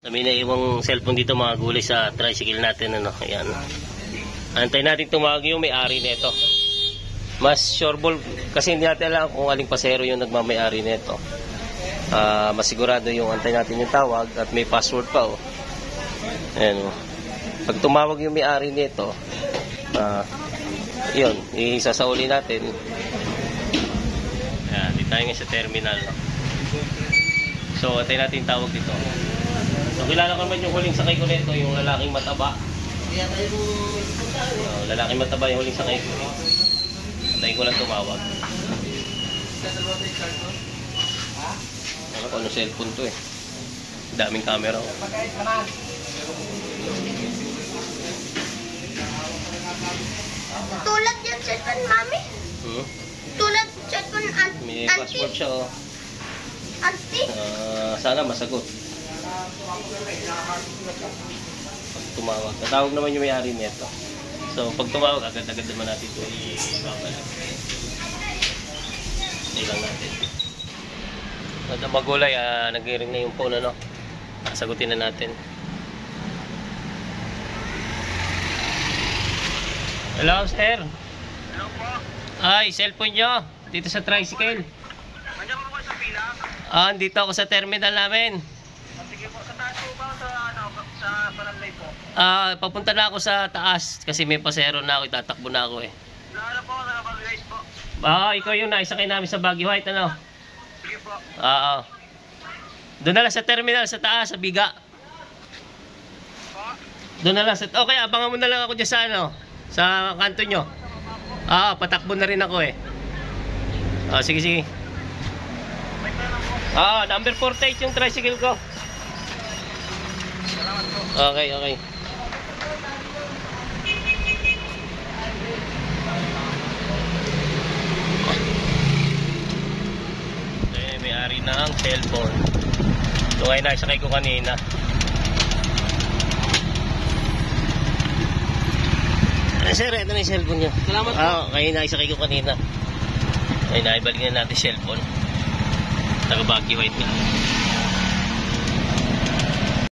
Kami na iwang cellphone dito mga gulay sa tricycle natin. Ano? Ayan. Antay natin tumawag yung may-ari nito. Mas sureball kasi hindi natin alam kung aling pasero yung nagmamay-ari nito. Masigurado yung antay natin yung tawag at may password pa. Oh. Ayan, oh. Pag tumawag yung may-ari nito, yun, isasauli natin. Ayan, dito tayo nga sa terminal. No? So, antay natin yung tawag dito. So, kilala ko naman yung huling sakay ko nito, yung lalaking mataba. Lalaking mataba yung huling sakay ko. Antay ko lang tumawag. Ano cellphone to eh. Daming camera. Tulad yan cellphone, mami? Tulad cellphone, auntie? May password siya oh. Auntie? Sana masagot. Pag tumawag. Tatawag naman yung may-ari nito. So pag tumawag, agad-agad naman natin ito i-babalik. Ilang natin. At ang magulay, nag-ring na yung phone, ano? Sagutin na natin. Hello, sir. Hello po. Ay, cellphone nyo. Dito sa tricycle. Nandiyan po sa pila? Dito ako sa terminal namin. Sige po, sa taas po ba sa barangay po? Papunta na ako sa taas kasi may pasero na ako, itatakbo na ako eh. Naano po, nakabarangay po. Ikaw yung naisakay namin sa Baguio White, ano? Sige po. Oo. Doon na lang sa terminal, sa taas, sa Biga. Po? Doon na lang sa... Okay, abangan mo na lang ako dyan sa ano, sa kanto nyo. Patakbo na rin ako eh. Sige, sige. May pera po. Number 48 yung tricycle ko. Salamat po. Okay, okay. May-ari ng cellphone. Ito ngayon nakisakay ko kanina. Sir, ito na yung cellphone nyo. Salamat po. Ngayon nakisakay ko kanina. Ay, naibalik na natin cellphone. Taga Baguio White nga.